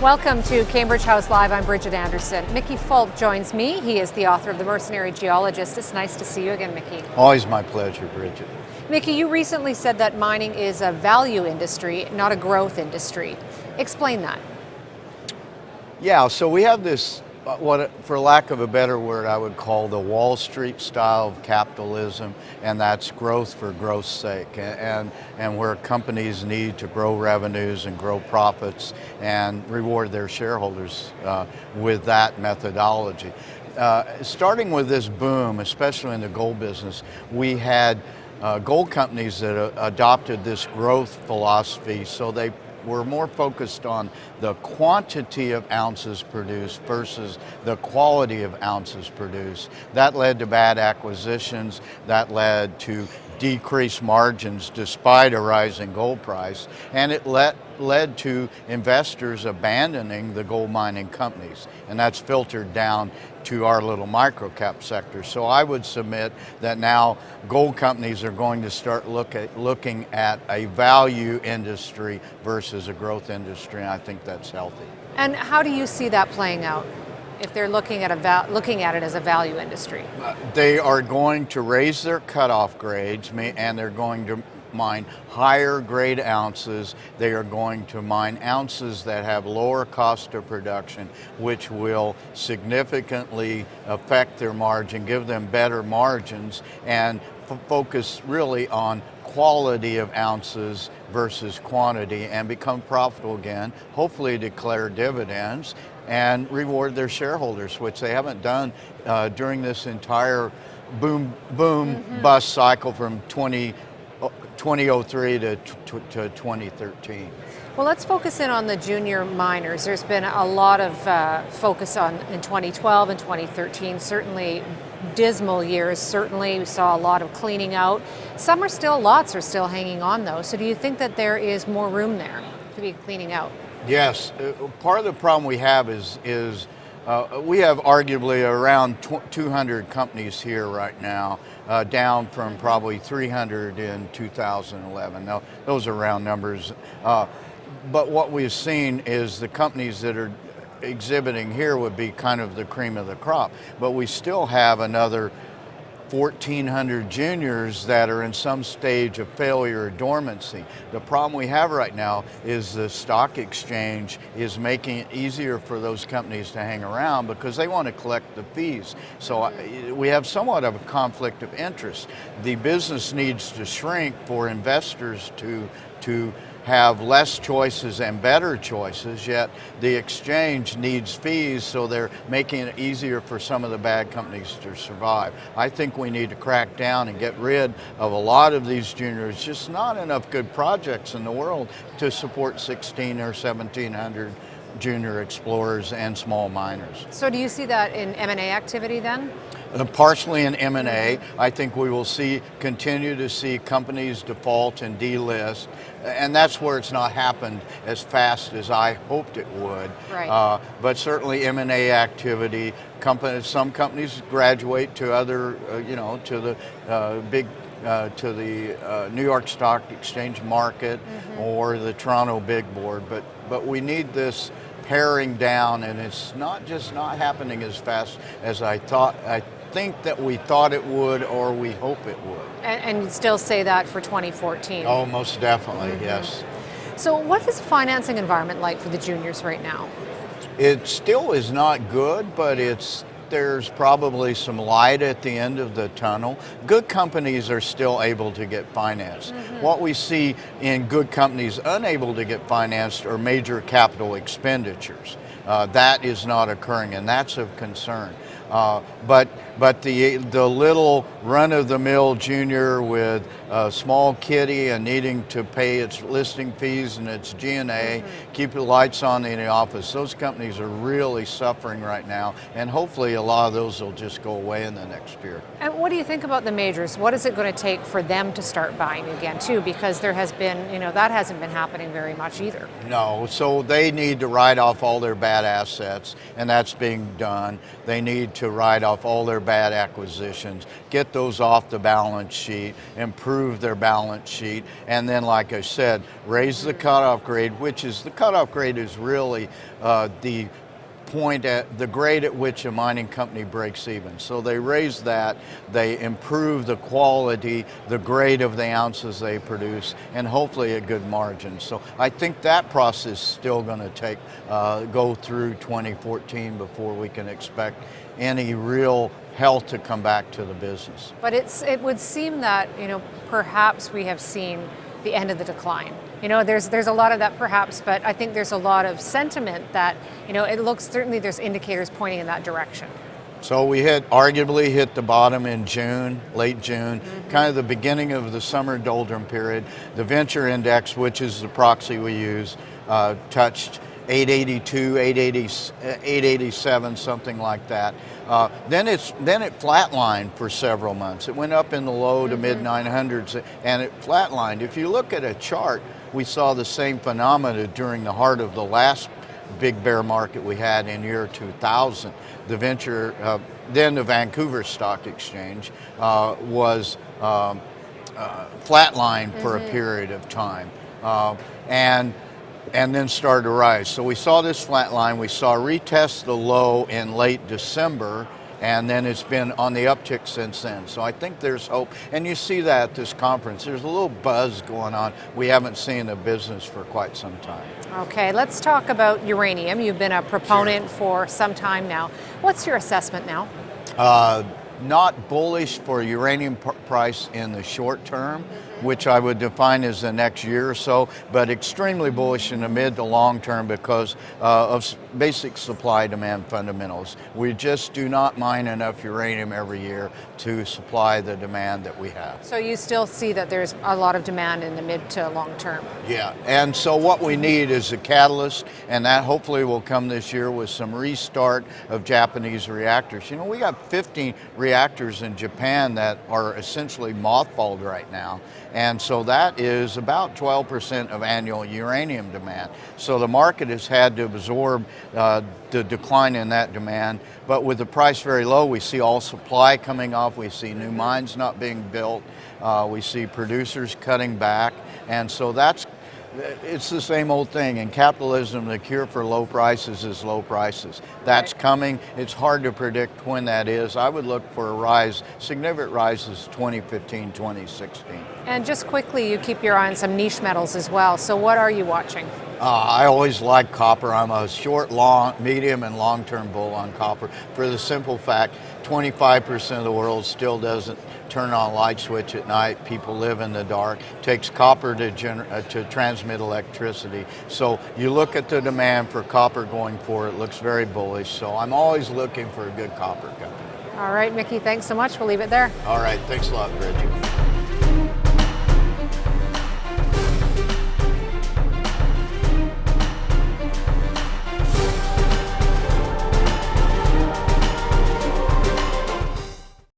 Welcome to Cambridge House Live. I'm Bridgitte Anderson. Mickey Fulp joins me. He is the author of The Mercenary Geologist. It's nice to see you again, Mickey. Always my pleasure, Bridgitte. Mickey, you recently said that mining is a value industry, not a growth industry. Explain that. Yeah, so we have this, for lack of a better word, I would call the Wall Street style of capitalism, and that's growth for growth's sake, and where companies need to grow revenues and grow profits and reward their shareholders with that methodology. Starting with this boom, especially in the gold business, we had gold companies that adopted this growth philosophy, so they were more focused on the quantity of ounces produced versus the quality of ounces produced. That led to bad acquisitions, that led to decreased margins despite a rising gold price, and it led to investors abandoning the gold mining companies, and that's filtered down to our little microcap sector. So I would submit that now gold companies are going to start looking at a value industry versus a growth industry, and I think that's healthy. And how do you see that playing out if they're looking at it as a value industry? They are going to raise their cutoff grades, and they're going to mine higher grade ounces. They are going to mine ounces that have lower cost of production, which will significantly affect their margin, give them better margins, and focus really on quality of ounces versus quantity, and become profitable again, hopefully declare dividends and reward their shareholders, which they haven't done during this entire boom bust cycle from 2003 to 2013. Well, let's focus in on the junior miners. There's been a lot of focus on in 2012 and 2013, certainly dismal years. Certainly we saw a lot of cleaning out. Lots are still hanging on though. So do you think that there is more room there to be cleaning out? Yes, part of the problem we have is we have arguably around 200 companies here right now, down from probably 300 in 2011. Now, those are round numbers. But what we've seen is the companies that are exhibiting here would be kind of the cream of the crop. But we still have another 1,400 juniors that are in some stage of failure or dormancy. The problem we have right now is the stock exchange is making it easier for those companies to hang around because they want to collect the fees. So we have somewhat of a conflict of interest. The business needs to shrink for investors to have less choices and better choices, yet the exchange needs fees, so they're making it easier for some of the bad companies to survive. I think we need to crack down and get rid of a lot of these juniors. Just not enough good projects in the world to support 1,600 or 1,700 junior explorers and small miners. So do you see that in M&A activity then? Partially in M&A. I think we will continue to see companies default and delist, and that's where it's not happened as fast as I hoped it would. Right. But certainly M&A activity. Some companies graduate to other, to the New York Stock Exchange market or the Toronto Big Board. But we need this paring down, and it's not happening as fast as I think that we thought it would, or we hope it would. And you'd still say that for 2014? Oh, most definitely, yes. So what is the financing environment like for the juniors right now? It still is not good, but there's probably some light at the end of the tunnel. Good companies are still able to get financed. What we see in good companies unable to get financed are major capital expenditures. That is not occurring, and that's of concern. But the little run-of-the-mill junior with a small kitty and needing to pay its listing fees and its G&A, keep the lights on in the office, those companies are really suffering right now, and hopefully a lot of those will just go away in the next year. And what do you think about the majors? What is it going to take for them to start buying again too? Because there has been, that hasn't been happening very much either. No, so they need to write off all their bad assets, and that's being done. They need to write off all their bad acquisitions, get those off the balance sheet, improve their balance sheet, and then, like I said, raise the cutoff grade, which is, the cutoff grade is really the point at the grade at which a mining company breaks even. So they raise that, they improve the quality, the grade of the ounces they produce, and hopefully a good margin. So I think that process is still going to go through 2014 before we can expect any real health to come back to the business. But it would seem that, perhaps we have seen the end of the decline. There's a lot of that perhaps, but I think there's a lot of sentiment that, it looks, certainly there's indicators pointing in that direction. So we arguably hit the bottom in June, late June, kind of the beginning of the summer doldrum period. The venture index, which is the proxy we use, touched 882, 887, something like that. Then it flatlined for several months. It went up in the low to mid 900s and it flatlined. If you look at a chart, we saw the same phenomena during the heart of the last big bear market we had in year 2000. The venture, then the Vancouver Stock Exchange, was flatlined for a period of time. And then started to rise. So we saw this flat line. We saw retest the low in late December, and then it's been on the uptick since then. So I think there's hope. And you see that at this conference. There's a little buzz going on. We haven't seen the business for quite some time. Okay, let's talk about uranium. You've been a proponent for some time now. What's your assessment now? Not bullish for uranium price in the short term, which I would define as the next year or so, but extremely bullish in the mid to long term because of basic supply-demand fundamentals. We just do not mine enough uranium every year to supply the demand that we have. So you still see that there's a lot of demand in the mid to long term? Yeah, and so what we need is a catalyst, and that hopefully will come this year with some restart of Japanese reactors. We got 15 reactors in Japan that are essentially mothballed right now. And so that is about 12% of annual uranium demand. So the market has had to absorb the decline in that demand. But with the price very low, we see all supply coming off. We see new mines not being built. We see producers cutting back. And so it's the same old thing. In capitalism, the cure for low prices is low prices. That's coming. It's hard to predict when that is. I would look for a rise, significant rises 2015, 2016. And just quickly, you keep your eye on some niche metals as well. So what are you watching? I always like copper. I'm a short, long, medium, and long-term bull on copper for the simple fact 25% of the world still doesn't turn on a light switch at night. People live in the dark. It takes copper to transmit electricity. So you look at the demand for copper going forward, it looks very bullish. So I'm always looking for a good copper company. All right, Mickey, thanks so much. We'll leave it there. All right, thanks a lot, Bridgitte.